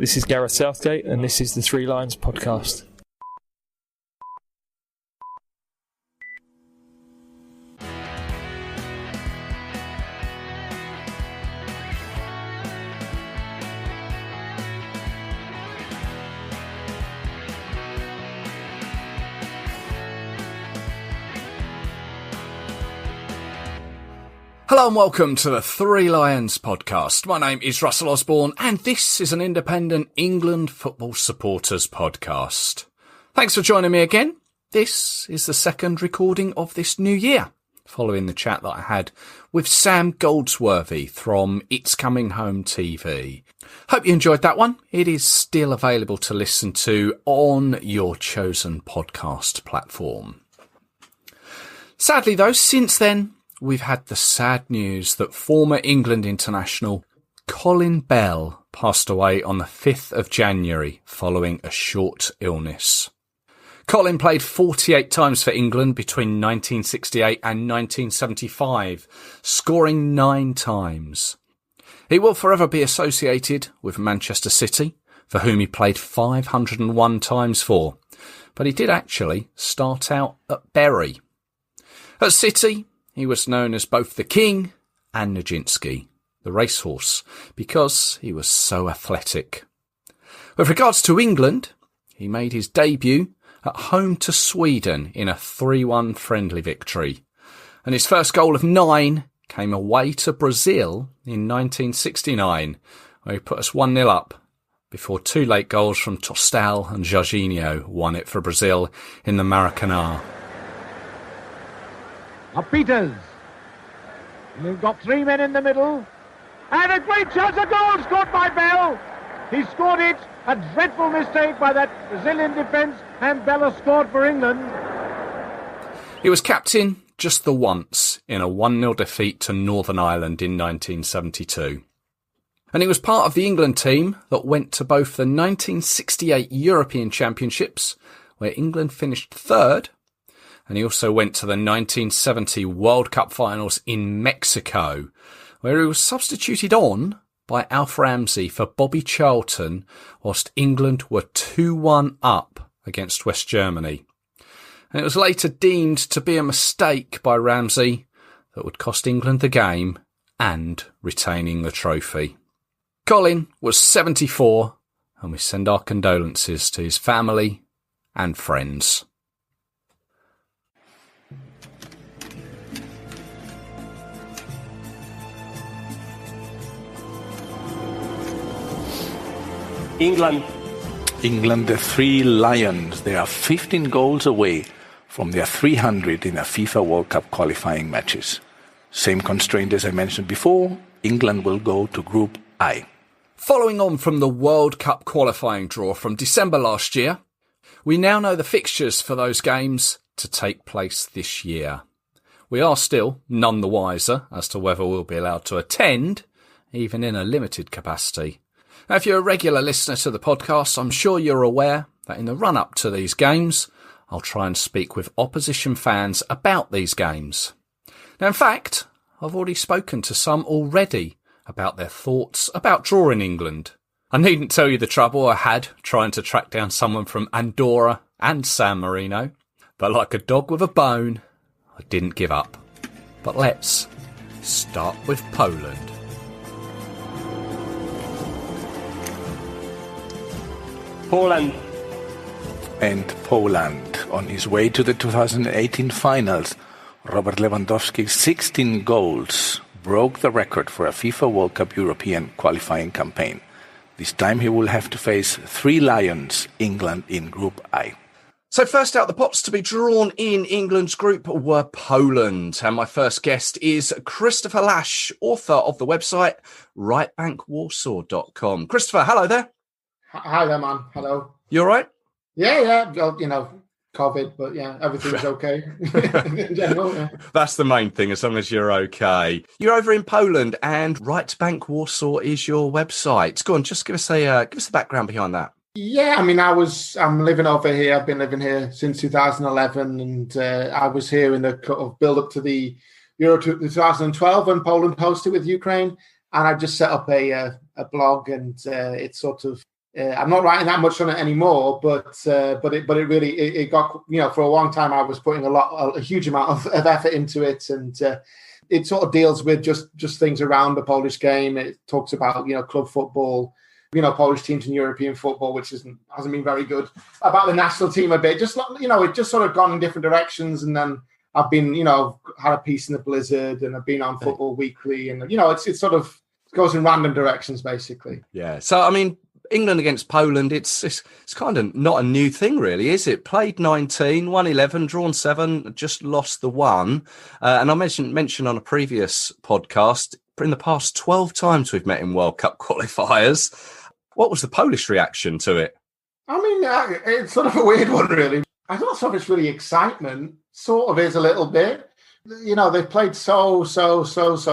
This is Gareth Southgate, and this is the Three Lions podcast. Hello and welcome to the Three Lions podcast. My name is Russell Osborne and this is an independent England football supporters podcast. Thanks for joining me again. This is the second recording of this new year, following the chat that I had with Sam Goldsworthy from It's Coming Home TV. Hope you enjoyed that one. It is still available to listen to on your chosen podcast platform. Sadly though, since then, we've had the sad news that former England international Colin Bell passed away on the 5th of January following a short illness. Colin played 48 times for England between 1968 and 1975, scoring 9 times. He will forever be associated with Manchester City, for whom he played 501 times for, but he did actually start out at Bury. At City, he was known as both the King and Nijinsky, the racehorse, because he was so athletic. With regards to England, he made his debut at home to Sweden in a 3-1 friendly victory, and his first goal of 9 came away to Brazil in 1969, where he put us 1-0 up before 2 late goals from Tostão and Jorginho won it for Brazil in the Maracanã. Now Peters. You've got 3 men in the middle. And a great chance of goal scored by Bell. He scored it. A dreadful mistake by that Brazilian defence. And Bell has scored for England. He was captain just the once in a 1-0 defeat to Northern Ireland in 1972. And he was part of the England team that went to both the 1968 European Championships, where England finished 3rd, and he also went to the 1970 World Cup Finals in Mexico, where he was substituted on by Alf Ramsey for Bobby Charlton, whilst England were 2-1 up against West Germany. And it was later deemed to be a mistake by Ramsey that would cost England the game and retaining the trophy. Colin was 74, and we send our condolences to his family and friends. England, the Three Lions. They are 15 goals away from their 300 in a FIFA World Cup qualifying matches. Same constraint as I mentioned before, England will go to Group I. Following on from the World Cup qualifying draw from December last year, we now know the fixtures for those games to take place this year. We are still none the wiser as to whether we'll be allowed to attend, even in a limited capacity. Now, if you're a regular listener to the podcast, I'm sure you're aware that in the run-up to these games, I'll try and speak with opposition fans about these games. Now, in fact, I've already spoken to some already about their thoughts about drawing England. I needn't tell you the trouble I had trying to track down someone from Andorra and San Marino, but like a dog with a bone, I didn't give up. But let's start with Poland. Poland, on his way to the 2018 finals, Robert Lewandowski's 16 goals broke the record for a FIFA World Cup European qualifying campaign. This time he will have to face Three Lions, England in Group I. So first out the pots to be drawn in England's group were Poland. And my first guest is Christopher Lash, author of the website rightbankwarsaw.com. Christopher, hello there. Hi there, man. Hello. You all right? Yeah. Well, COVID, but yeah, everything's okay in general. Yeah. That's the main thing, as long as you're okay. You're over in Poland, and Right Bank Warsaw is your website. Go on, just give us the background behind that. Yeah, I mean, I'm living over here. I've been living here since 2011, and I was here in the build up to the Euro 2012 when Poland hosted with Ukraine, and I just set up a blog, and it's sort of I'm not writing that much on it anymore, but it really got, for a long time I was putting a huge amount of effort into it, and it sort of deals with just things around the Polish game. It talks about club football, Polish teams in European football, which hasn't been very good. About the national team a bit, just it just sort of gone in different directions, and then I've been had a piece in the Blizzard, and I've been on Football Weekly, and it sort of goes in random directions basically. Yeah. So I mean, England against Poland, it's kind of not a new thing, really, is it? Played 19, won 11, drawn 7, just lost the 1. And I mentioned on a previous podcast, in the past 12 times we've met in World Cup qualifiers. What was the Polish reaction to it? I mean, it's sort of a weird one, really. I don't know if it's really excitement. Sort of is a little bit. They've played so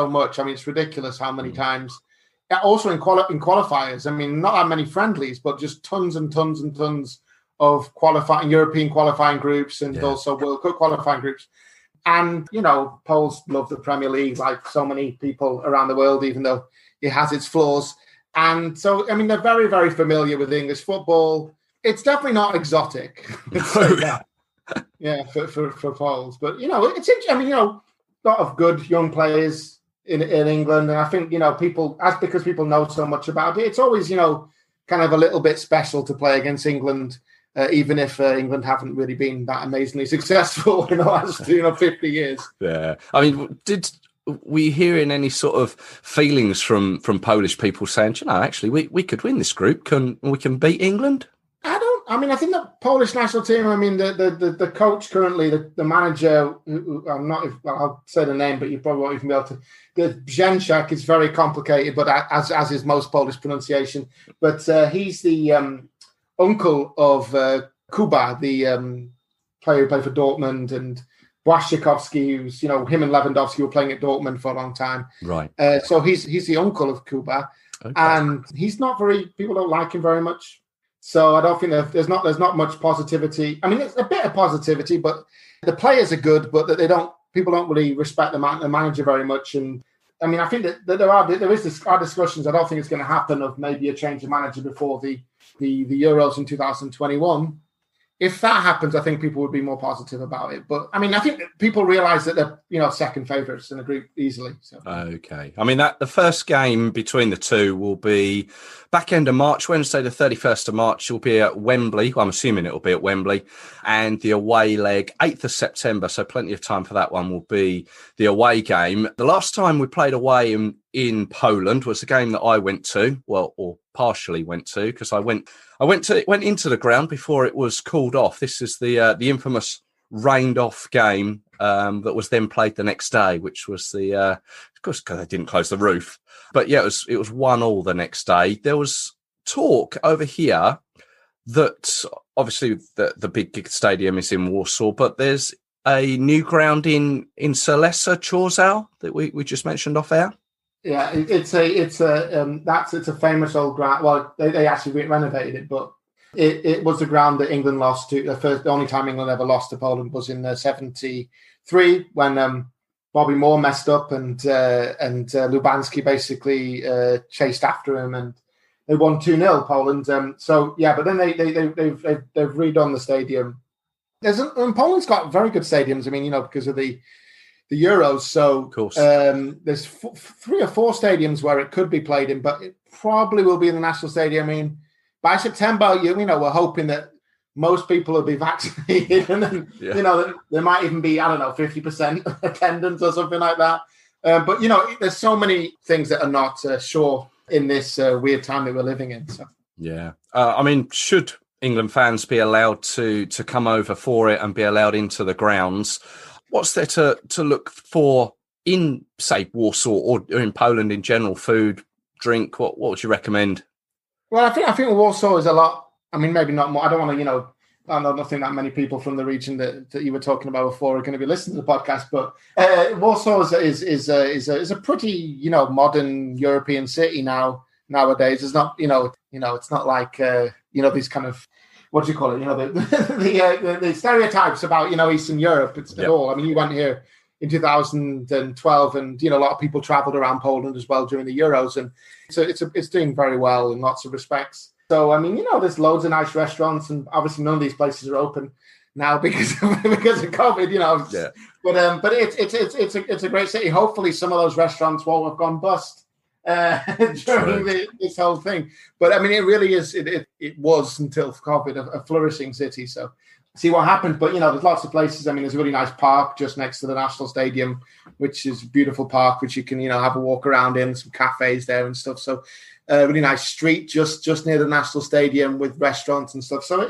much. I mean, it's ridiculous how many times. Also in qualifiers, I mean, not that many friendlies, but just tons and tons and tons of European qualifying groups, and also World Cup qualifying groups. And, Poles love the Premier League like so many people around the world, even though it has its flaws. And so, I mean, they're very, very familiar with English football. It's definitely not exotic. For Poles. But, it's interesting. I mean, a lot of good young players in England, and I think because people know so much about it, it's always kind of a little bit special to play against England, even if England haven't really been that amazingly successful in the last 50 years. Yeah, I mean, did we hearing any sort of feelings from Polish people saying, actually we could win this group, we can beat England? I think the Polish national team, I mean, the coach currently, the manager, I'll say the name, but you probably won't even be able to. The Brzęczak is very complicated, but as is most Polish pronunciation. But he's the uncle of Kuba, the player who played for Dortmund, and Błaszczykowski, who's, him and Lewandowski were playing at Dortmund for a long time. Right. So he's the uncle of Kuba, and he's not people don't like him very much. So I don't think there's not much positivity. I mean, there's a bit of positivity, but the players are good, but people don't really respect the manager very much. And I mean, I think that there are discussions. I don't think it's going to happen of maybe a change of manager before the Euros in 2021. If that happens, I think people would be more positive about it. But I mean, I think that people realise that they're second favourites in the group easily. So. Okay, I mean the first game between the two will be back end of March, Wednesday the 31st of March. Will be at Wembley. Well, I'm assuming it will be at Wembley, and the away leg 8th of September. So plenty of time for that one. Will be the away game. The last time we played away in Poland was the game that I went to. Well, or partially went to, because I went into the ground before it was called off. This is the infamous rained off game that was then played the next day, which was of course, because they didn't close the roof. But yeah, it was 1-1 the next day. There was talk over here that obviously the big stadium is in Warsaw, but there's a new ground in Solesa, Chorzów, that we just mentioned off air. Yeah, it's a famous old ground. Well, they actually renovated it, but it was the ground that England lost to. The only time England ever lost to Poland was in '73 when Bobby Moore messed up and Lubanski basically chased after him, and they won 2-0 Poland. But then they've redone the stadium. And Poland's got very good stadiums. I mean, because of the Euros, so of course. There's 3 or 4 stadiums where it could be played in, but it probably will be in the national stadium. I mean, by September, we're hoping that most people will be vaccinated, and then there might even be 50% attendance or something like that. But there's so many things that are not sure in this weird time that we're living in. So yeah, I mean, should England fans be allowed to come over for it and be allowed into the grounds? What's there to look for in, say, Warsaw or in Poland in general? Food, drink. What would you recommend? Well, I think Warsaw is a lot. I mean, maybe not more. I don't want to, I don't think that many people from the region that you were talking about before are going to be listening to the podcast. But Warsaw is a pretty modern European city nowadays. It's not it's not like these kind of, what do you call it? The stereotypes about Eastern Europe. At all. I mean, you went here in 2012, and a lot of people travelled around Poland as well during the Euros, and so it's doing very well in lots of respects. So, I mean, there's loads of nice restaurants, and obviously none of these places are open now because of COVID, Yeah. But it's a great city. Hopefully some of those restaurants won't have gone bust during this whole thing. But I mean, it really is. It was until COVID a flourishing city. So see what happens. But there's lots of places. I mean, there's a really nice park just next to the National Stadium, which is a beautiful park, which you can have a walk around in. Some cafes there and stuff. So really nice street just near the National Stadium with restaurants and stuff. So I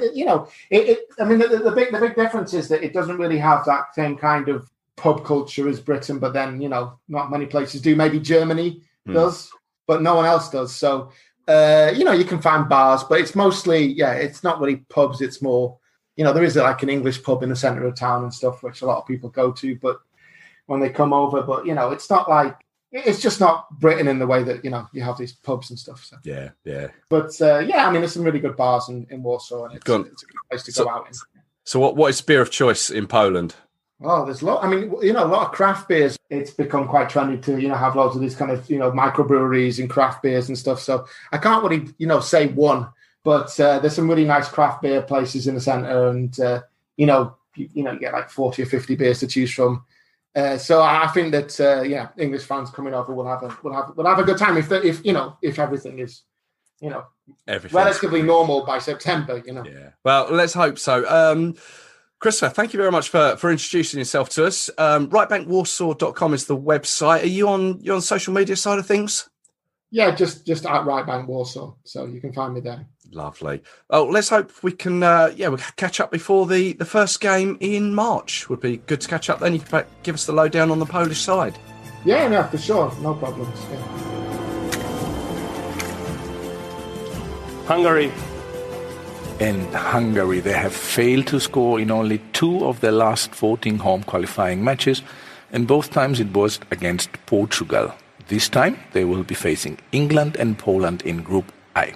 mean, the big difference is that it doesn't really have that same kind of pub culture as Britain. But then not many places do. Maybe Germany does, but no one else does. So you can find bars, but it's mostly it's not really pubs. It's more there is like an English pub in the centre of town and stuff, which a lot of people go to. But when they come over, but it's not like. It's just not Britain in the way that, you have these pubs and stuff. So. Yeah. But, I mean, there's some really good bars in Warsaw, and it's a good place to go out in. So what is beer of choice in Poland? Oh, there's a lot. I mean, a lot of craft beers. It's become quite trendy to, have loads of these kind of, microbreweries and craft beers and stuff. So I can't really, say one, but there's some really nice craft beer places in the centre, and, you get like 40 or 50 beers to choose from. So I think that English fans coming over will have a good time if everything is relatively normal by September. Yeah. Well, let's hope so. Christopher, thank you very much for introducing yourself to us. Rightbankwarsaw.com is the website. Are you on social media side of things? Yeah, just at Right Bank Warsaw, so you can find me there. Lovely. Oh, let's hope we can we'll catch up before the first game in March. Would be good to catch up then. You can give us the lowdown on the Polish side. Yeah, for sure. No problems. Yeah. Hungary. In Hungary, they have failed to score in only 2 of their last 14 home qualifying matches, and both times it was against Portugal. This time, they will be facing England and Poland in Group I.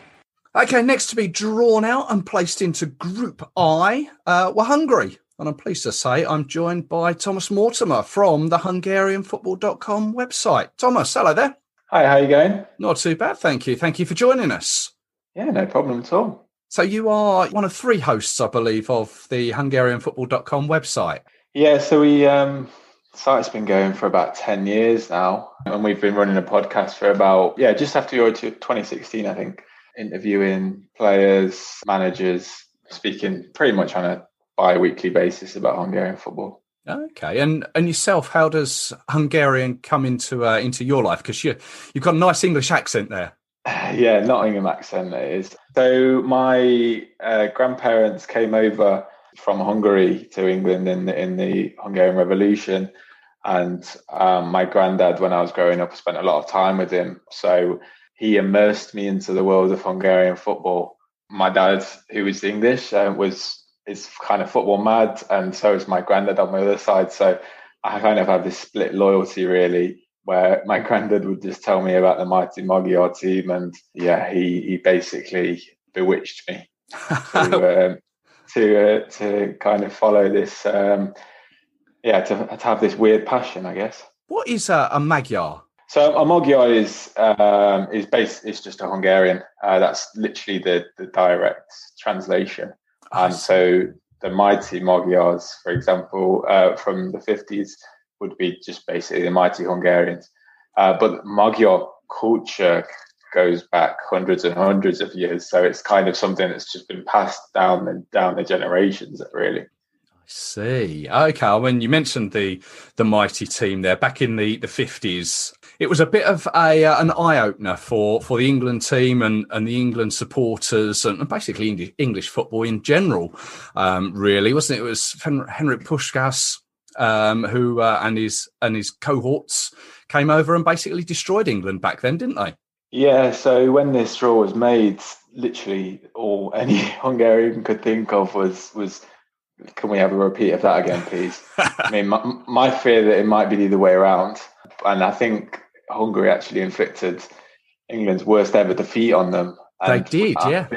Okay, next to be drawn out and placed into Group I were Hungary. And I'm pleased to say I'm joined by Tomasz Mortimer from the HungarianFootball.com website. Thomas, hello there. Hi, how are you going? Not too bad, thank you. Thank you for joining us. Yeah, no problem at all. So you are one of 3 hosts, I believe, of the HungarianFootball.com website. Yeah, so we... site's been going for about 10 years now, and we've been running a podcast for about, just after Euro 2016, I think, interviewing players, managers, speaking pretty much on a bi-weekly basis about Hungarian football. Okay, and yourself, how does Hungarian come into your life? Because you've got a nice English accent there. Yeah, Nottingham accent it is. So my grandparents came over from Hungary to England in the Hungarian Revolution, and my granddad, when I was growing up, spent a lot of time with him, so he immersed me into the world of Hungarian football. My dad, who is English, is kind of football mad, and so is my granddad on my other side, so I kind of have this split loyalty really, where my granddad would just tell me about the mighty Magyar team, and he basically bewitched me to kind of follow this, to have this weird passion, I guess. What is a Magyar? So a Magyar is just a Hungarian. That's literally the direct translation. And so the mighty Magyars, for example, from the 50s, would be just basically the mighty Hungarians. But Magyar culture goes back hundreds and hundreds of years, so it's kind of something that's just been passed down the generations, really. I see. Okay, when you mentioned the mighty team there back in the 50s, it was a bit of an eye-opener for the England team and the England supporters and basically English football in general, really, wasn't it? It was Henrik Puskás who and his cohorts came over and basically destroyed England back then, didn't they? Yeah, so when this draw was made, literally all any Hungarian could think of was can we have a repeat of that again, please? I mean, my fear that it might be the other way around. And I think Hungary actually inflicted England's worst ever defeat on them. And they did, yeah.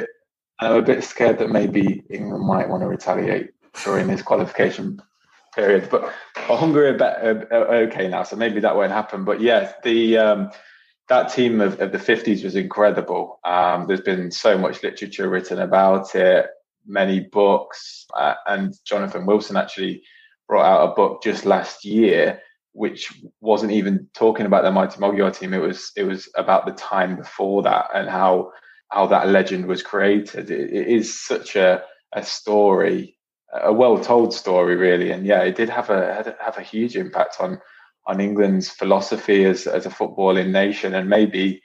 I'm a bit scared that maybe England might want to retaliate during this qualification period. But Hungary are okay now, so maybe that won't happen. But yeah, that team of the 50s was incredible. There's been so much literature written about it, many books, and Jonathan Wilson actually brought out a book just last year, which wasn't even talking about the mighty Magyar team. It was about the time before that and how that legend was created. It is such a story, a well-told story, really. And yeah, it did have a huge impact on England's philosophy as a footballing nation. And maybe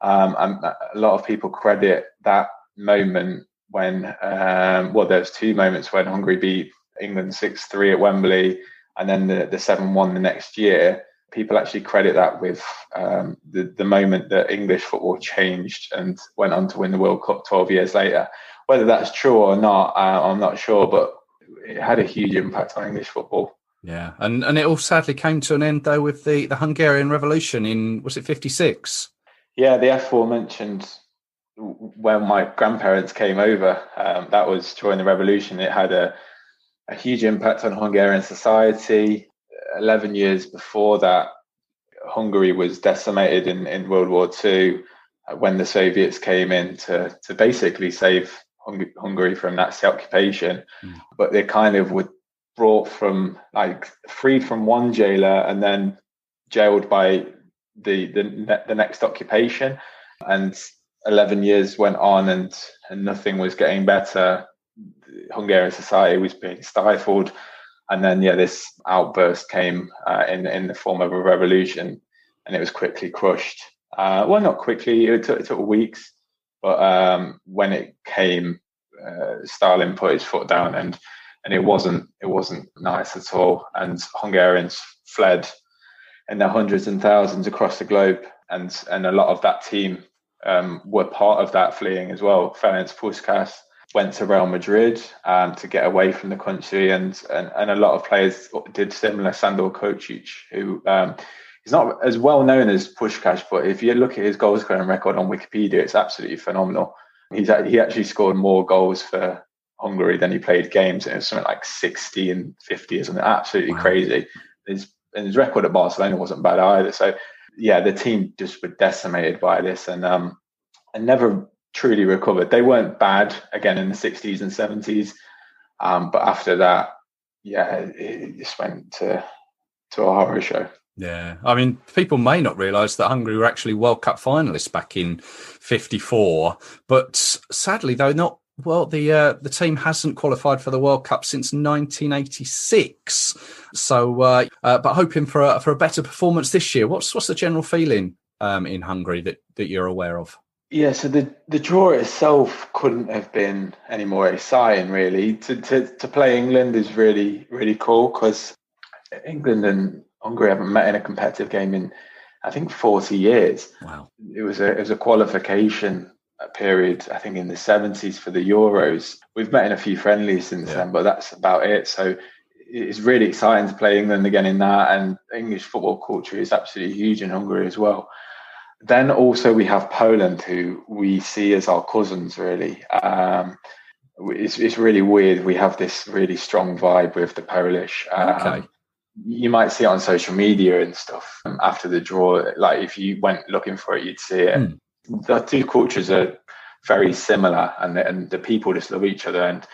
a lot of people credit that moment when, there's two moments when Hungary beat England 6-3 at Wembley, and then the 7-1 the next year. People actually credit that with the moment that English football changed and went on to win the World Cup 12 years later. Whether that's true or not, I'm not sure, but it had a huge impact on English football. Yeah, and it all sadly came to an end, though, with the Hungarian Revolution in, was it 56? Yeah, the aforementioned, when my grandparents came over, that was during the revolution. It had a huge impact on Hungarian society. 11 years before that, Hungary was decimated in World War II when the Soviets came in to basically save Hungary from Nazi occupation. But they kind of were brought from, freed from one jailer and then jailed by the next occupation. And 11 years went on and nothing was getting better. Hungarian society was being stifled. And then, this outburst came in the form of a revolution, and it was quickly crushed. Not quickly, it took weeks, but when it came, Stalin put his foot down, and it wasn't nice at all. And Hungarians fled in their hundreds and thousands across the globe, and a lot of that team were part of that fleeing as well. Ferenc Puskás went to Real Madrid to get away from the country, and a lot of players did similar. Sandor Kocic, who is not as well known as Puskás, but if you look at his goal scoring record on Wikipedia, it's absolutely phenomenal. He actually scored more goals for Hungary than he played games, and it was something like 60 and 50 or something absolutely crazy. His record at Barcelona wasn't bad either. So yeah, the team just were decimated by this, and never truly recovered. They weren't bad again in the 60s and 70s, but after that, it just went to a horror show. Yeah, I mean, people may not realise that Hungary were actually World Cup finalists back in ~54, but sadly, though, not well. The team hasn't qualified for the World Cup since 1986. So, but hoping for a better performance this year. What's the general feeling in Hungary that you're aware of? Yeah, so the draw itself couldn't have been any more exciting, really. To play England is really, really cool, because England and Hungary haven't met in a competitive game in, I think, 40 years. Wow. It was a qualification period, I think, in the 70s for the Euros. We've met in a few friendlies since then, but that's about it. So it's really exciting to play England again in that, and English football culture is absolutely huge in Hungary as well. Then also we have Poland, who we see as our cousins, really. It's really weird. We have this really strong vibe with the Polish. Okay. You might see it on social media and stuff after the draw. Like, if you went looking for it, you'd see it. The two cultures are very similar, and the people just love each other. And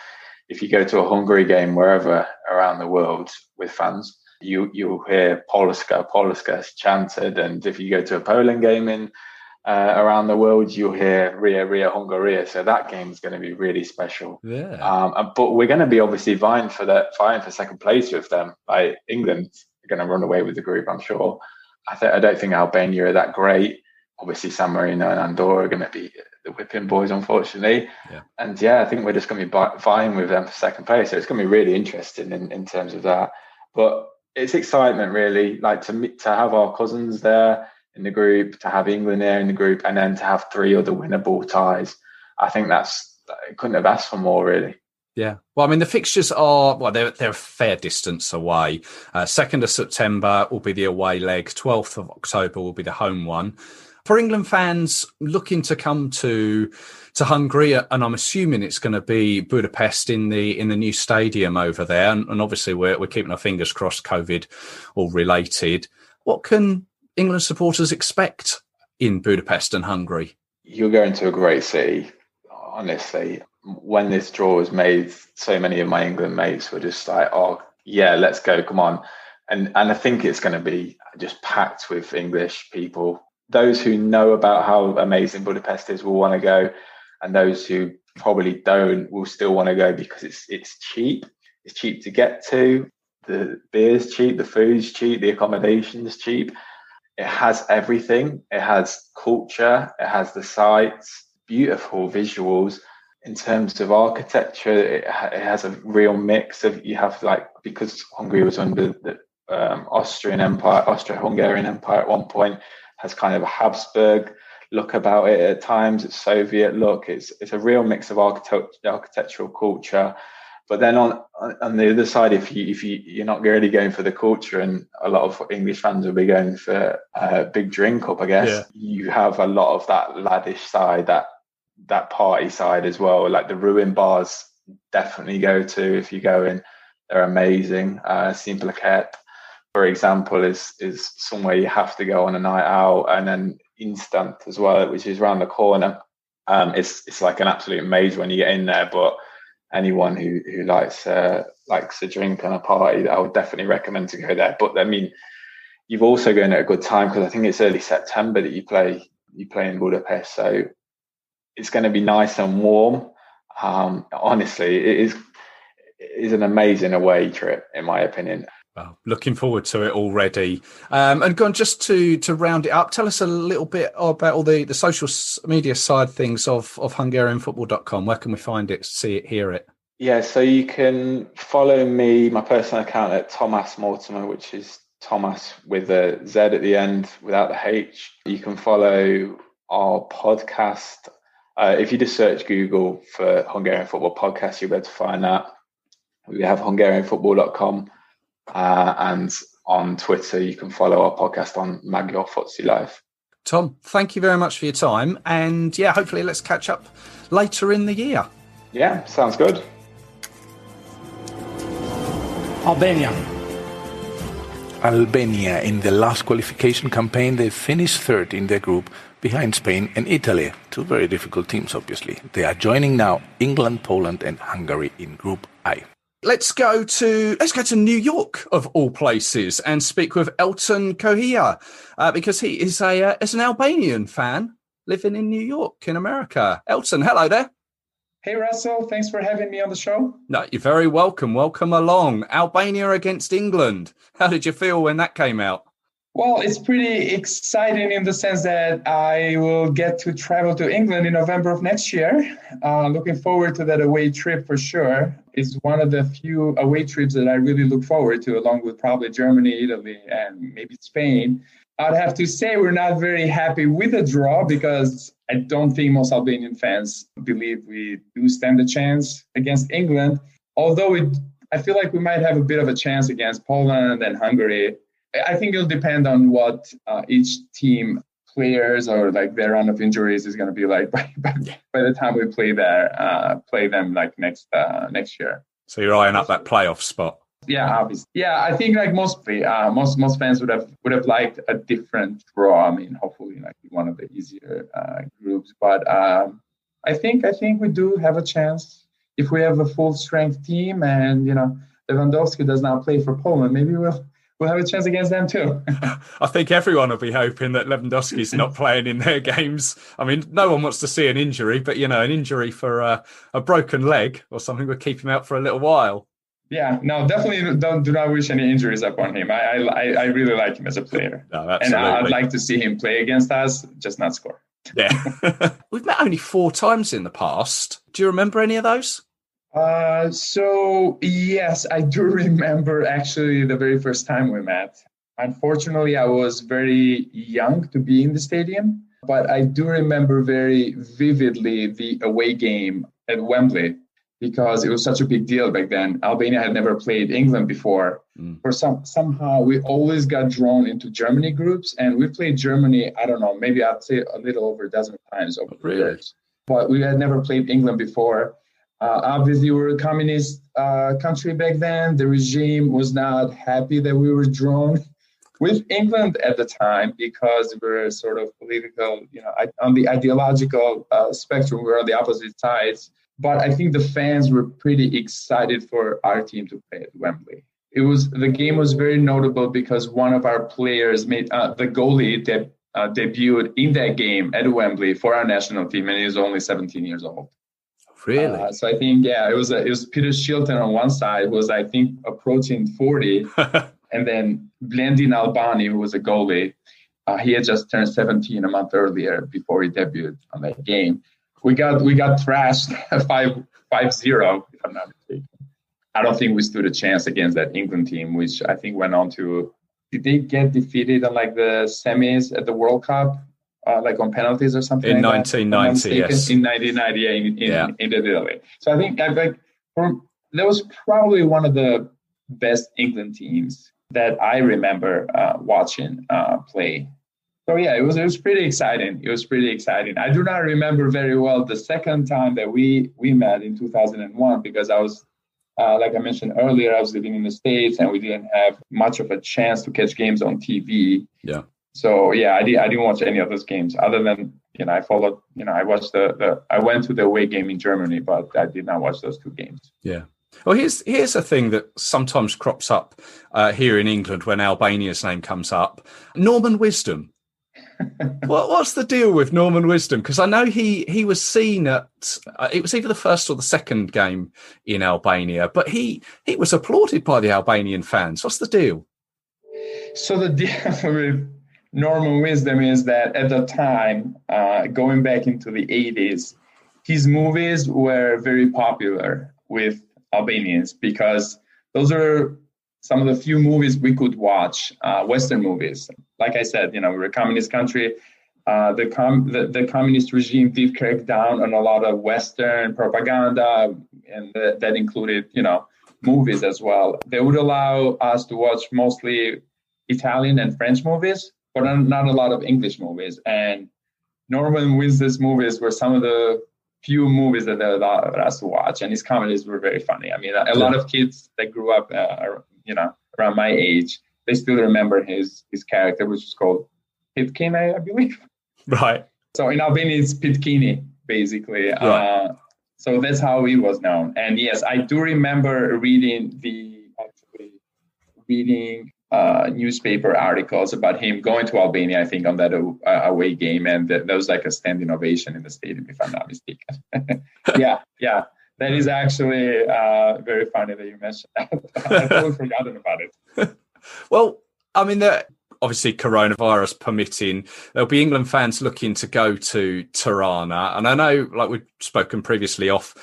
if you go to a Hungary game wherever around the world with fans, you'll hear Polska chanted, and if you go to a Poland game in around the world, you'll hear Ria Ria Hungaria. So that game is going to be really special. Yeah. But we're going to be obviously vying for second place with them. Like, England are going to run away with the group, I'm sure. I don't think Albania are that great. Obviously, San Marino and Andorra are going to be the whipping boys, unfortunately. Yeah. And I think we're just going to be vying with them for second place. So it's going to be really interesting in terms of that. But it's excitement, really, like to have our cousins there in the group, to have England there in the group, and then to have 3 other winnable ties. I think couldn't have asked for more, really. Yeah. Well, I mean, the fixtures are, they're a fair distance away. 2nd of September will be the away leg. 12th of October will be the home one. For England fans looking to come to Hungary, and I'm assuming it's going to be Budapest in the new stadium over there, and obviously we're keeping our fingers crossed, COVID all related. What can England supporters expect in Budapest and Hungary? You're going to a great city, honestly. When this draw was made, so many of my England mates were just like, oh, yeah, let's go, come on. And I think it's going to be just packed with English people. Those who know about how amazing Budapest is will want to go, and those who probably don't will still want to go because it's cheap. It's cheap to get to. The beer's cheap, the food's cheap, the accommodation's cheap. It has everything. It has culture. It has the sights, beautiful visuals. In terms of architecture, it has a real mix of, you have because Hungary was under the Austro-Hungarian Empire at one point, has kind of a Habsburg look about it at times. It's Soviet look. It's a real mix of architectural culture. But then on the other side, if you're not really going for the culture, and a lot of English fans will be going for a big drink up, I guess, you have a lot of that laddish side, that party side as well. Like the ruin bars, definitely go to if you go in. They're amazing. Simplecat, for example, is somewhere you have to go on a night out, and then Instant as well, which is around the corner. It's like an absolute maze when you get in there, but anyone who likes a drink and a party, I would definitely recommend to go there. But I mean, you've also going at a good time, because I think it's early September that you play in Budapest, so it's going to be nice and warm. Honestly, it is an amazing away trip, in my opinion. Well, looking forward to it already. And Gon, just to round it up, tell us a little bit about all the social media side things of HungarianFootball.com. Where can we find it, see it, hear it? Yeah, so you can follow me, my personal account, at Tomasz Mortimer, which is Thomas with a Z at the end without the H. You can follow our podcast. If you just search Google for Hungarian Football Podcast, you'll be able to find that. We have HungarianFootball.com. And on Twitter, you can follow our podcast on Magyar Footsie Live. Tom, thank you very much for your time. And yeah, hopefully let's catch up later in the year. Yeah, sounds good. Albania, in the last qualification campaign, they finished third in their group behind Spain and Italy. Two very difficult teams, obviously. They are joining now England, Poland and Hungary in Group I. Let's go to New York, of all places, and speak with Elton Kohila, because he is an Albanian fan living in New York in America. Elton, hello there. Hey, Russell. Thanks for having me on the show. No, you're very welcome. Welcome along. Albania against England. How did you feel when that came out? Well, it's pretty exciting in the sense that I will get to travel to England in November of next year. Looking forward to that away trip for sure. It's one of the few away trips that I really look forward to, along with probably Germany, Italy, and maybe Spain. I'd have to say we're not very happy with the draw, because I don't think most Albanian fans believe we do stand a chance against England. Although I feel like we might have a bit of a chance against Poland and Hungary. I think it'll depend on what each team players or like their run of injuries is going to be like by the time we play them like next year. So you're eyeing up that playoff spot. Yeah, obviously. Yeah, I think like most fans would have liked a different draw. I mean, hopefully like one of the easier groups. But I think we do have a chance if we have a full strength team, and Lewandowski does not play for Poland. Maybe we'll have a chance against them too. I think everyone will be hoping that Lewandowski's not playing in their games. I mean, no one wants to see an injury, but an injury for a broken leg or something would keep him out for a little while. Yeah, no, definitely do not wish any injuries upon him. I really like him as a player. No, absolutely. And I'd like to see him play against us, just not score. Yeah. We've met only 4 times in the past. Do you remember any of those? So yes, I do remember actually the very first time we met. Unfortunately, I was very young to be in the stadium, but I do remember very vividly the away game at Wembley, because it was such a big deal back then. Albania had never played England before. For somehow we always got drawn into Germany groups, and we played Germany, I don't know, maybe I'd say a little over a dozen times over the years. But we had never played England before. Obviously, we were a communist country back then. The regime was not happy that we were drawn with England at the time, because we're sort of political, on the ideological spectrum, we're on the opposite sides. But I think the fans were pretty excited for our team to play at Wembley. The game was very notable because one of our players made the goalie debuted in that game at Wembley for our national team, and he was only 17 years old. Really? So I think, it was Peter Shilton on one side, was I think approaching 40, and then Blendin Albani, who was a goalie, he had just turned 17 a month earlier before he debuted on that game. We got thrashed 5-0, if I'm not mistaken. I don't think we stood a chance against that England team, which I think went on to. Did they get defeated on the semis at the World Cup, on penalties or something? In 1990, yes. In 1990, in Italy. So I think that was probably one of the best England teams that I remember watching play. So it was pretty exciting. I do not remember very well the second time that we met in 2001, because I was, like I mentioned earlier, I was living in the States and we didn't have much of a chance to catch games on TV. Yeah. So I didn't watch any of those games other than, I followed, I watched I went to the away game in Germany, but I did not watch those two games. Yeah. Well, here's a thing that sometimes crops up here in England when Albania's name comes up. Norman Wisdom. What's the deal with Norman Wisdom? Because I know he was seen at it was either the first or the second game in Albania, but he was applauded by the Albanian fans. What's the deal? So the deal with Norman Wisdom is that at the time, going back into the 80s, his movies were very popular with Albanians because those are some of the few movies we could watch, Western movies. Like I said, we're a communist country. The communist regime did crack down on a lot of Western propaganda, and that included, movies as well. They would allow us to watch mostly Italian and French movies, but not a lot of English movies. And Norman Wisdom's movies were some of the few movies that they allowed us to watch, and his comedies were very funny. I mean, a lot of kids that grew up, around my age, they still remember his character, which is called Pitkini, I believe. Right. So in Albania, it's Pitkini, basically. Right. So that's how he was known. And yes, I do remember reading newspaper articles about him going to Albania, I think, on that away game. And that was like a standing ovation in the stadium, if I'm not mistaken. Yeah. That is actually very funny that you mentioned that. I totally forgotten about it. Well, I mean, obviously coronavirus permitting, there'll be England fans looking to go to Tirana. And I know, like we've spoken previously off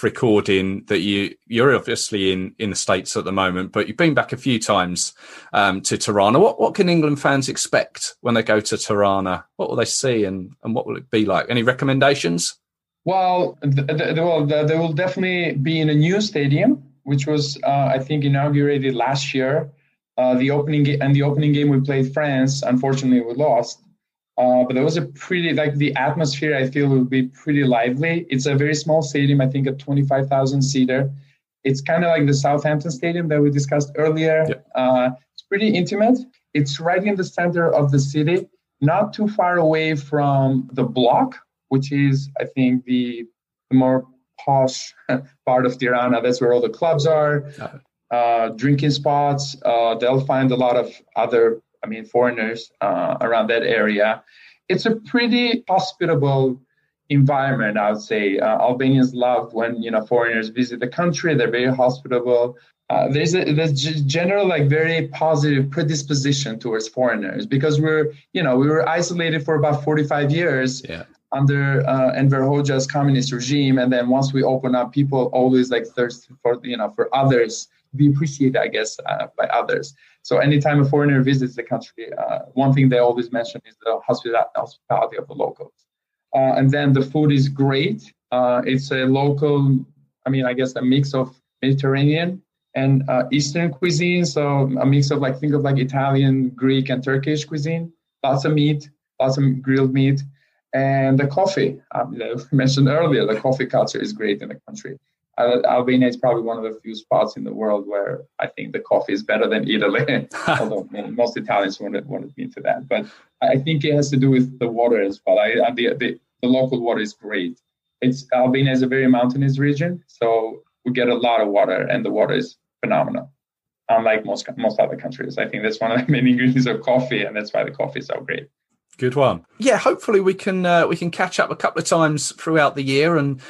recording, that you're obviously in the States at the moment, but you've been back a few times to Tirana. What can England fans expect when they go to Tirana? What will they see and what will it be like? Any recommendations? Well, there will definitely be in a new stadium, which was, I think, inaugurated last year. The opening game we played France. Unfortunately, we lost. But there was a pretty, the atmosphere, I feel, will be pretty lively. It's a very small stadium, I think a 25,000 seater. It's kind of like the Southampton Stadium that we discussed earlier. Yep. It's pretty intimate. It's right in the center of the city, not too far away from the block, which is, I think, the more posh part of Tirana. That's where all the clubs are, drinking spots. They'll find a lot of other, foreigners around that area. It's a pretty hospitable environment, I would say. Albanians love when, foreigners visit the country. They're very hospitable. There's general, very positive predisposition towards foreigners because we were isolated for about 45 years. Yeah. Under Enver Hoxha's communist regime, and then once we open up, people always thirst for others to be appreciated, I guess, by others. So anytime a foreigner visits the country, one thing they always mention is the hospitality of the locals. And then the food is great. It's a local, I guess a mix of Mediterranean and Eastern cuisine. So a mix of think of Italian, Greek, and Turkish cuisine. Lots of meat, lots of grilled meat. And the coffee, that I mentioned earlier, the coffee culture is great in the country. Albania is probably one of the few spots in the world where I think the coffee is better than Italy. Although most Italians wanted me to that, but I think it has to do with the water as well. The local water is great. Albania is a very mountainous region, so we get a lot of water, and the water is phenomenal. Unlike most other countries, I think that's one of the main ingredients of coffee, and that's why the coffee is so great. Good one. Yeah, hopefully we can catch up a couple of times throughout the year and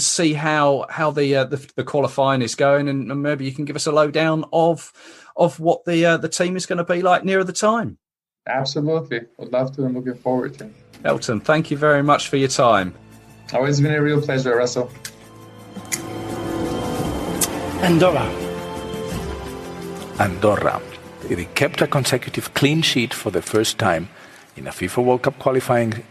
see how the qualifying is going, and maybe you can give us a lowdown of what the team is going to be like nearer the time. Absolutely, would love to. I'm looking forward to it. Elton, thank you very much for your time. Always been a real pleasure, Russell. Andorra. They kept a consecutive clean sheet for the first time in a FIFA World Cup qualifying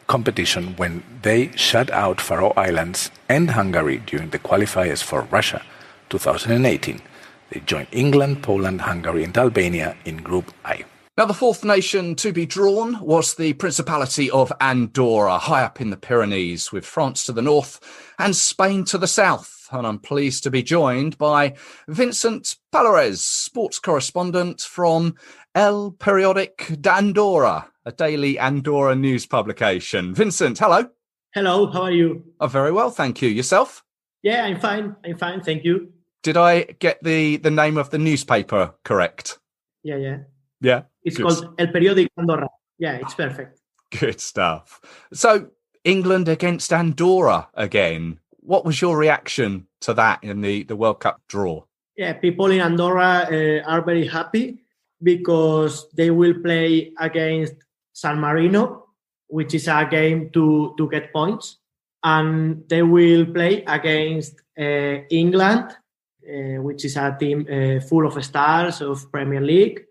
competition when they shut out Faroe Islands and Hungary during the qualifiers for Russia 2018. They joined England, Poland, Hungary and Albania in Group I. Now, the fourth nation to be drawn was the Principality of Andorra, high up in the Pyrenees, with France to the north and Spain to the south. And I'm pleased to be joined by Vincente, Pallares, sports correspondent from El Periodic d'Andorra, a daily Andorra news publication. Vincent, hello. Hello, how are you? Oh, very well, thank you. Yourself? Yeah, I'm fine, thank you. Did I get the name of the newspaper correct? Yeah. Yeah? It's Good. called El Periodic d'Andorra. Yeah, it's perfect. Good stuff. So, England against Andorra again. What was your reaction to that in the World Cup draw? Yeah, people in Andorra are very happy because they will play against San Marino, which is a game to get points. And they will play against England, which is a team full of stars of Premier League,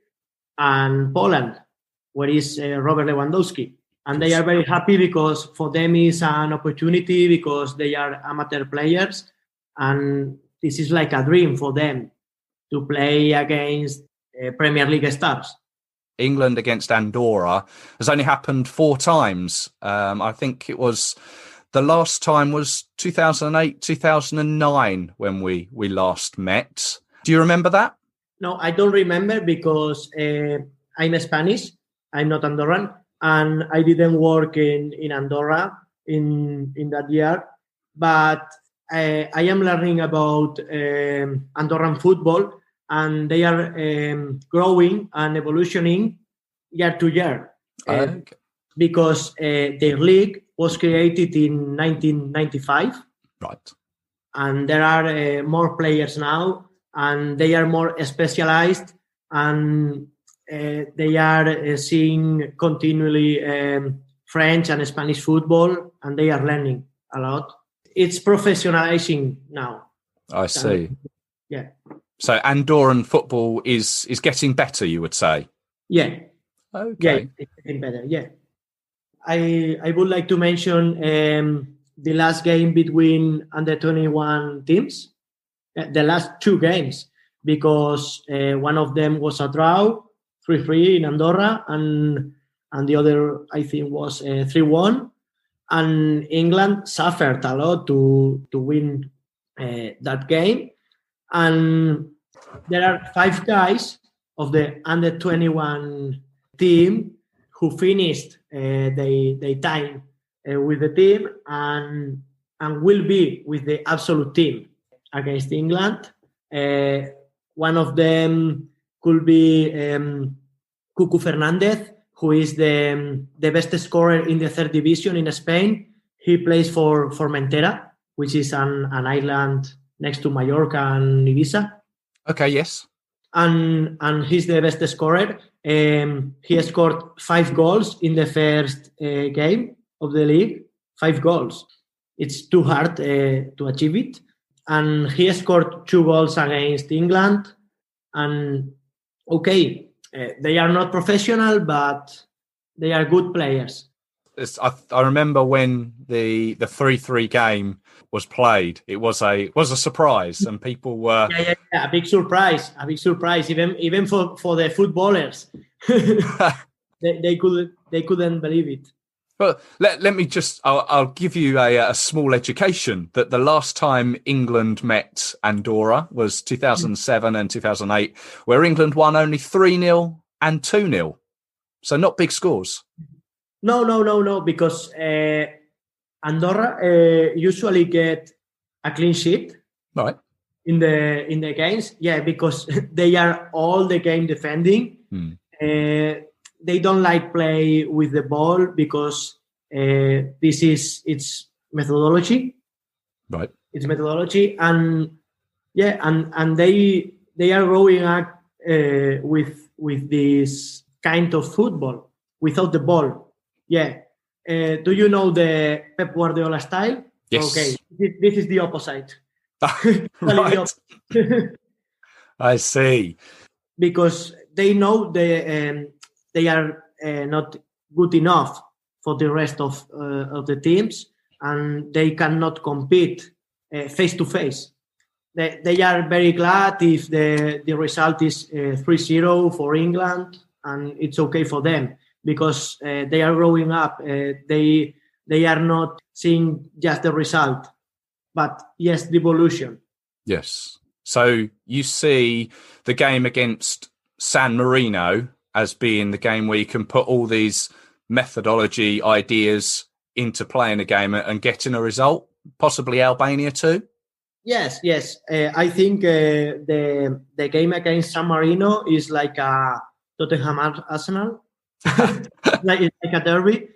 and Poland, where is Robert Lewandowski. And they are very happy because for them is an opportunity because they are amateur players. And this is like a dream for them to play against Premier League stars. England against Andorra has only happened 4 times. I think it was the last time was 2008, 2009 when we last met. Do you remember that? No, I don't remember because I'm Spanish. I'm not Andorran. And I didn't work in Andorra in that year. But I am learning about Andorran football, and they are growing and evolutioning year to year. Okay. Because their league was created in 1995. Right. And there are more players now, and they are more specialized, and they are seeing continually French and Spanish football, and they are learning a lot. It's professionalizing now. I see. Yeah. So Andorran football is getting better, you would say? Yeah. Okay. Yeah, it's getting better, yeah. I would like to mention the last game between under-21 teams, the last 2 games, because one of them was a draw, 3-3 in Andorra, and the other, I think, was 3-1. And England suffered a lot to win that game. And there are 5 guys of the under-21 team who finished their time with the team and will be with the absolute team against England. One of them could be Cucu Fernandez, who is the best scorer in the 3rd division in Spain. He plays for Formentera, which is an island next to Mallorca and Ibiza. Okay, yes. And he's the best scorer. He scored 5 goals in the first game of the league. 5 goals. It's too hard to achieve it. And he scored 2 goals against England. And okay, they are not professional, but they are good players. I remember when the 3-3 game was played. It was a surprise, and people were a big surprise, even for the footballers. they couldn't believe it. But let me just, I'll give you a small education that the last time England met Andorra was 2007 and 2008, where England won only 3-0 and 2-0. So not big scores. No, because Andorra usually get a clean sheet. Right. In the games. Yeah, because they are all the game defending. They don't like play with the ball because this is its methodology. Right. It's methodology, and they are growing up with this kind of football without the ball. Yeah. Do you know the Pep Guardiola style? Yes. Okay. This is the opposite. Right. I see. Because they know they are not good enough for the rest of the teams, and they cannot compete face to face. They are very glad if the result is 3-0 for England, and it's okay for them because they are growing up. They are not seeing just the result, but yes, the evolution. Yes. So you see the game against San Marino as being the game where you can put all these methodology ideas into playing a game and getting a result, possibly Albania too? Yes. I think the game against San Marino is like a Tottenham Arsenal, like a derby.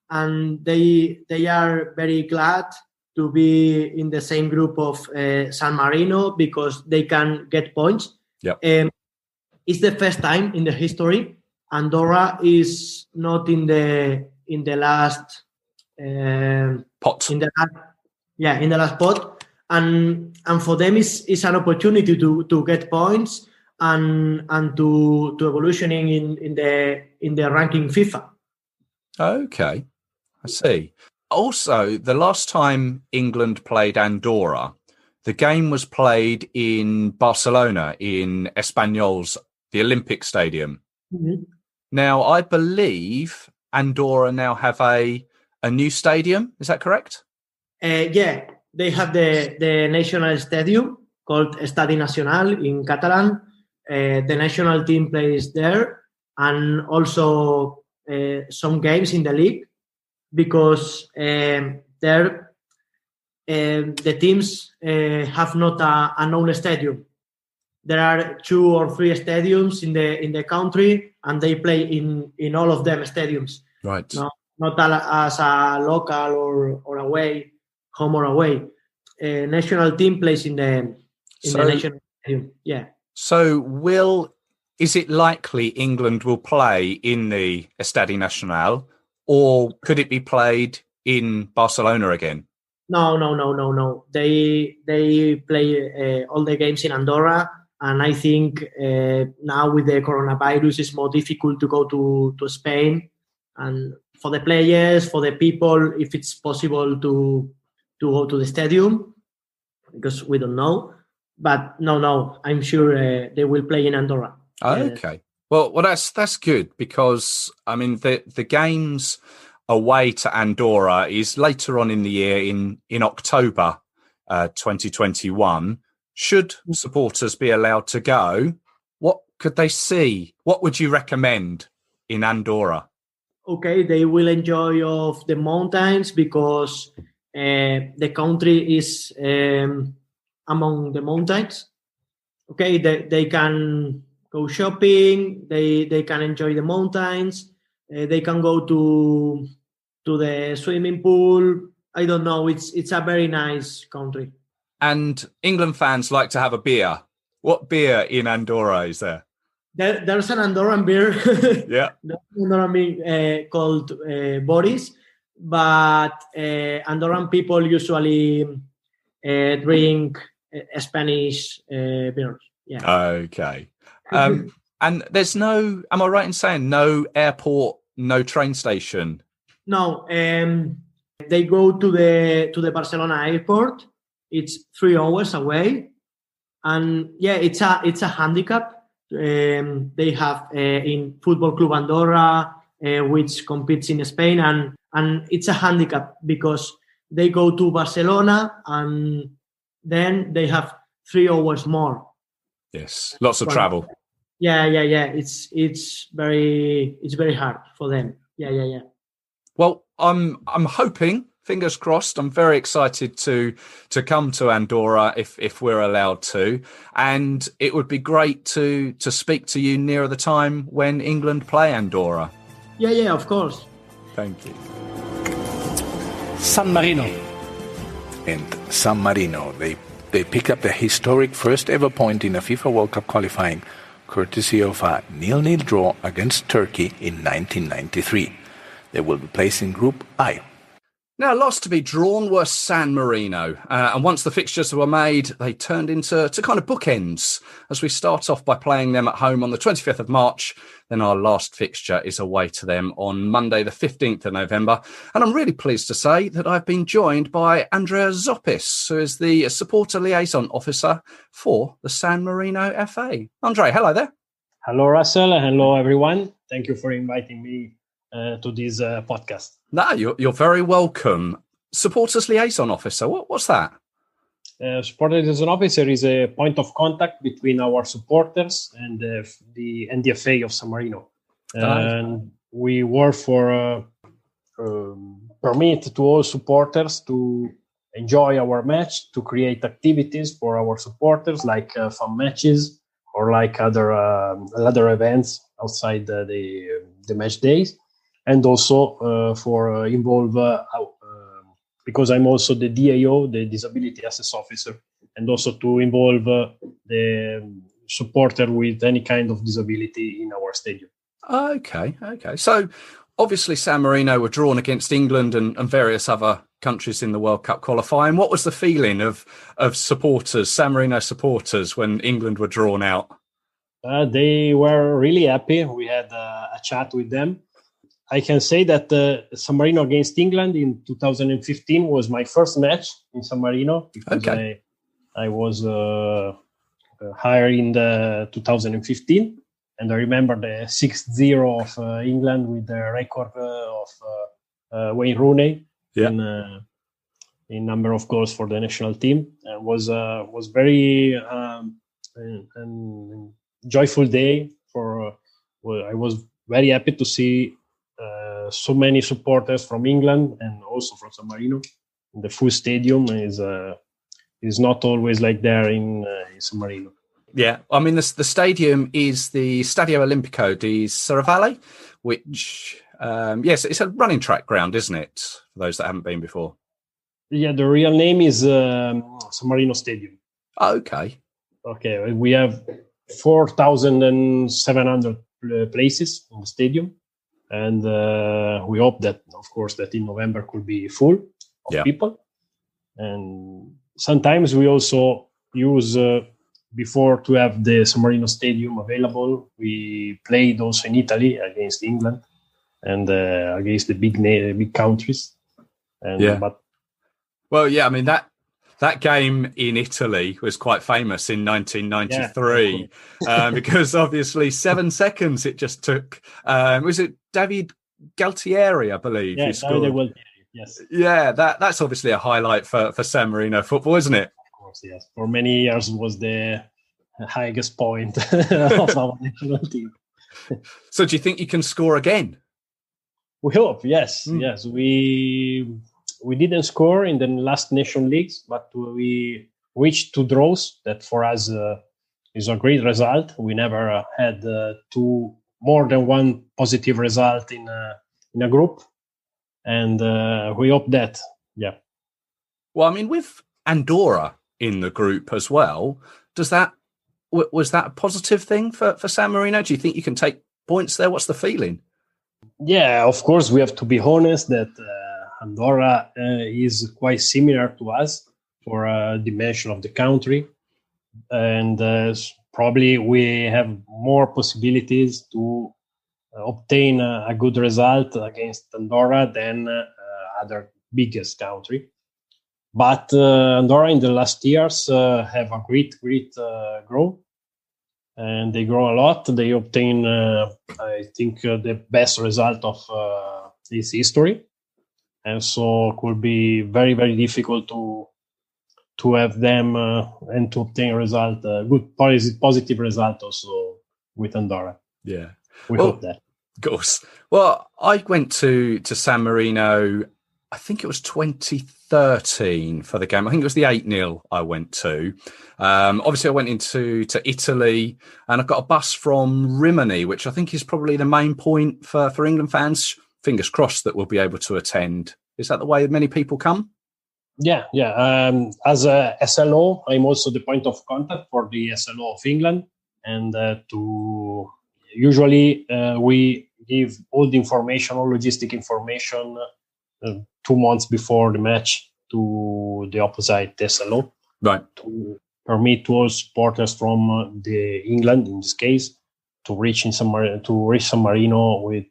And they are very glad to be in the same group of San Marino because they can get points. Yep. It's the first time in the history Andorra is not in the last pot. In the last pot, and for them is an opportunity to get points and to evolutioning in the ranking FIFA. Okay, I see. Also, the last time England played Andorra, the game was played in Barcelona in Espanyol's, the Olympic Stadium. Mm-hmm. Now, I believe Andorra now have a new stadium. Is that correct? Yeah, they have the national stadium called Estadi Nacional in Catalan. The national team plays there, and also some games in the league. Because the teams have not an own stadium. There are 2 or 3 stadiums in the country, and they play in all of them stadiums. Right. Not as a local or away, home or away. National team plays in the national stadium. Yeah. So is it likely England will play in the Estadi Nacional? Or could it be played in Barcelona again? No. They play all the games in Andorra, and I think now with the coronavirus, it's more difficult to go to Spain. And for the players, for the people, if it's possible to go to the stadium, because we don't know. But no, I'm sure they will play in Andorra. Okay. Well, that's good because I mean the games away to Andorra is later on in the year in October 2021. Should supporters be allowed to go? What could they see? What would you recommend in Andorra? Okay, they will enjoy of the mountains because the country is among the mountains. Okay, they can go shopping, they can enjoy the mountains, they can go to the swimming pool. I don't know, it's a very nice country. And England fans like to have a beer. What beer in Andorra is there? There's an Andorran beer. Yeah. There's an Andorran beer called Boris, but Andorran people usually drink Spanish beers. Yeah. Okay. And there's no, am I right in saying no airport, no train station? No, they go to the Barcelona airport. It's 3 hours away, and yeah, it's a handicap. They have in Football Club Andorra, which competes in Spain, and it's a handicap because they go to Barcelona and then they have 3 hours more. Yes, lots of travel. Yeah. It's very hard for them. Yeah. Well, I'm hoping, fingers crossed, I'm very excited to come to Andorra if we're allowed to, and it would be great to speak to you nearer the time when England play Andorra. Yeah, of course. Thank you. San Marino. And San Marino, they picked up the historic first ever point in a FIFA World Cup qualifying, courtesy of a 0-0 draw against Turkey in 1993. They will be placed in Group I. Now, last to be drawn were San Marino, and once the fixtures were made, they turned into kind of bookends, as we start off by playing them at home on the 25th of March. Then our last fixture is away to them on Monday, the 15th of November. And I'm really pleased to say that I've been joined by Andrea Zoppis, who is the supporter liaison officer for the San Marino FA. Andrea, hello there. Hello, Russell. Hello, everyone. Thank you for inviting me to this podcast. No, you're very welcome. Supporters liaison officer, what's that? Supporters liaison officer is a point of contact between our supporters and the NDFA of San Marino. And we work for permit to all supporters to enjoy our match, to create activities for our supporters like fun matches or like other events outside the match days. And also for involve, because I'm also the DAO, the Disability Access Officer, and also to involve the supporter with any kind of disability in our stadium. Okay. So obviously San Marino were drawn against England and various other countries in the World Cup qualifying. What was the feeling of supporters, San Marino supporters, when England were drawn out? They were really happy. We had a chat with them. I can say that San Marino against England in 2015 was my first match in San Marino because I was hired in the 2015, and I remember the 6-0 of England with the record of Wayne Rooney in number of goals for the national team. It was very an joyful day I was very happy to see so many supporters from England and also from San Marino. The full stadium is not always like there in San Marino. Yeah, I mean the stadium is the Stadio Olimpico di Serravalle, which it's a running track ground, isn't it? For those that haven't been before. Yeah, the real name is San Marino Stadium. Okay. We have 4,700 places in the stadium. And we hope that, of course, that in November could be full of people. And sometimes we also use, before to have the San Marino Stadium available, we played also in Italy against England and against the big countries. I mean, that game in Italy was quite famous in 1993 because obviously 7 seconds it just took. Was it David Galtieri, I believe? Yeah, David Galtieri, yes. Yeah, that's obviously a highlight for San Marino football, isn't it? Of course, yes. For many years was the highest point of our national team. So do you think you can score again? We hope, yes. Yes, we didn't score in the last Nation Leagues, but we reached 2 draws. That for us is a great result. We never had more than one positive result in a group, and we hope that. Yeah. Well, I mean, with Andorra in the group as well, was that a positive thing for San Marino? Do you think you can take points there? What's the feeling? Yeah, of course, we have to be honest that. Andorra is quite similar to us for dimension of the country, and probably we have more possibilities to obtain a good result against Andorra than other biggest country. But Andorra in the last years have a great growth, and they grow a lot. They obtain, I think, the best result of this history, and so it could be very, very difficult to have them and to obtain a result, good positive result also with Andorra. Yeah, we hope that. Of course. Well, I went to San Marino, I think it was 2013 for the game. I think it was the 8-0 I went to. Obviously, I went to Italy, and I got a bus from Rimini, which I think is probably the main point for England fans. Fingers crossed that we'll be able to attend. Is that the way many people come? Yeah. As a SLO, I'm also the point of contact for the SLO of England, and usually we give all the information, all logistic information 2 months before the match to the opposite SLO, right? To permit all supporters from the England, in this case, to reach San Marino with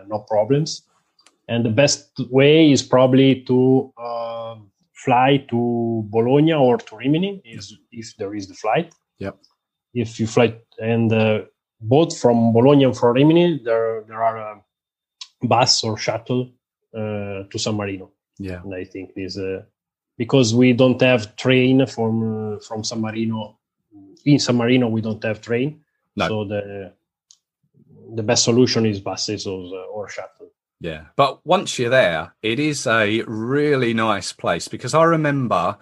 no problems. And the best way is probably to fly to Bologna or to Rimini, if there is the flight. Yep. If you fly, and both from Bologna and from Rimini, there are a bus or shuttle to San Marino. Yeah. And I think this because we don't have train from San Marino. In San Marino, we don't have train. No. So the best solution is buses or shuttle. Yeah, but once you're there, it is a really nice place, because I remember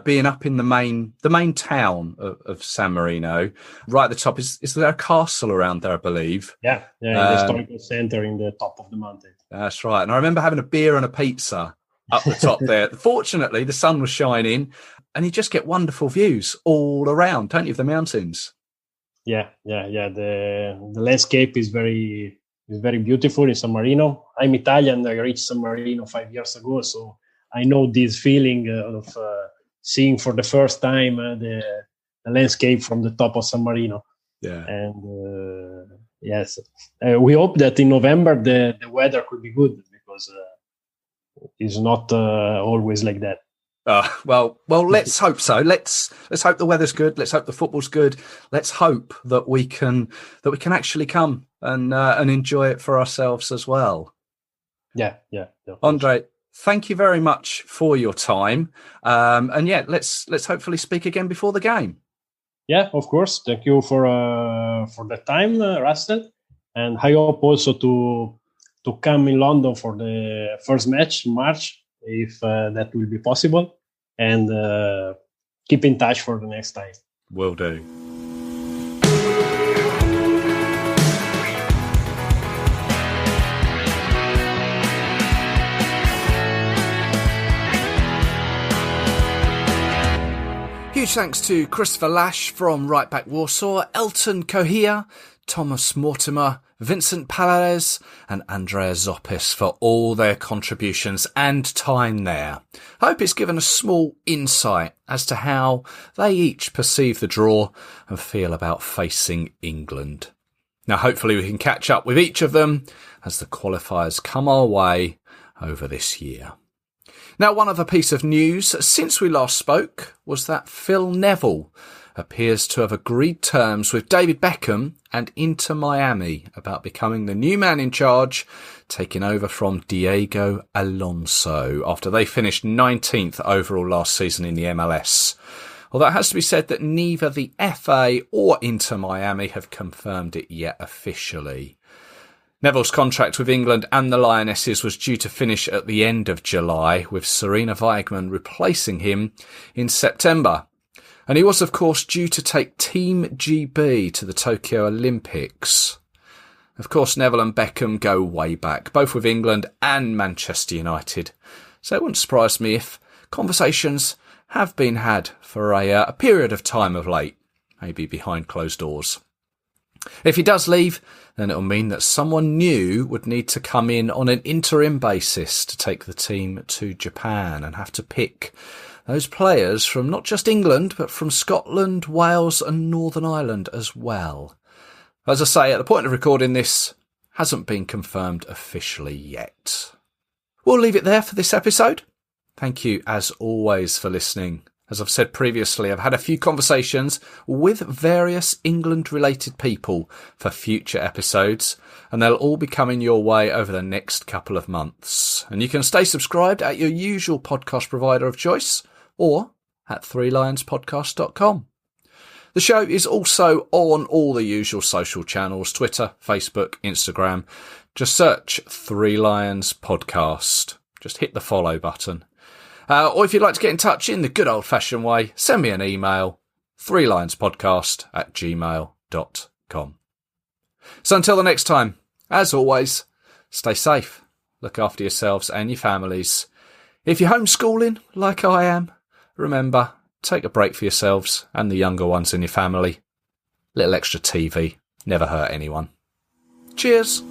being up in the main town of San Marino. Right at the top, is there a castle around there, I believe? Yeah, the historical center in the top of the mountain. That's right. And I remember having a beer and a pizza up the top there. Fortunately, the sun was shining, and you just get wonderful views all around, don't you, of the mountains? Yeah. The landscape is very beautiful in San Marino. I'm Italian. I reached San Marino 5 years ago, so I know this feeling of seeing for the first time the landscape from the top of San Marino. Yeah. And yes, we hope that in November the weather could be good, because it's not always like that. Well, let's hope so. Let's hope the weather's good. Let's hope the football's good. Let's hope that we can actually come and enjoy it for ourselves as well. Yeah. Andre, thank you very much for your time. And yeah, let's hopefully speak again before the game. Yeah, of course. Thank you for the time, Russell. And I hope also to come in London for the first match in March, if that will be possible, and keep in touch for the next time. Will do. Huge thanks to Christopher Lash from Right Back Warsaw, Elton Kohila, Tomasz Mortimer, Vincente Pallares and Andrea Zoppis for all their contributions and time there. I hope it's given a small insight as to how they each perceive the draw and feel about facing England. Now hopefully we can catch up with each of them as the qualifiers come our way over this year. Now, one other piece of news since we last spoke was that Phil Neville appears to have agreed terms with David Beckham and Inter Miami about becoming the new man in charge, taking over from Diego Alonso after they finished 19th overall last season in the MLS. Although it has to be said that neither the FA or Inter Miami have confirmed it yet officially. Neville's contract with England and the Lionesses was due to finish at the end of July, with Serena Weigmann replacing him in September. And he was, of course, due to take Team GB to the Tokyo Olympics. Of course, Neville and Beckham go way back, both with England and Manchester United. So it wouldn't surprise me if conversations have been had for a period of time of late, maybe behind closed doors. If he does leave, then it'll mean that someone new would need to come in on an interim basis to take the team to Japan and have to pick those players from not just England, but from Scotland, Wales and Northern Ireland as well. As I say, at the point of recording this, hasn't been confirmed officially yet. We'll leave it there for this episode. Thank you, as always, for listening. As I've said previously, I've had a few conversations with various England-related people for future episodes, and they'll all be coming your way over the next couple of months. And you can stay subscribed at your usual podcast provider of choice or at threelionspodcast.com. The show is also on all the usual social channels, Twitter, Facebook, Instagram. Just search 3 Lions Podcast. Just hit the follow button. Or if you'd like to get in touch in the good old-fashioned way, send me an email, 3lionspodcast@gmail.com. So until the next time, as always, stay safe, look after yourselves and your families. If you're homeschooling, like I am, remember, take a break for yourselves and the younger ones in your family. Little extra TV, never hurt anyone. Cheers.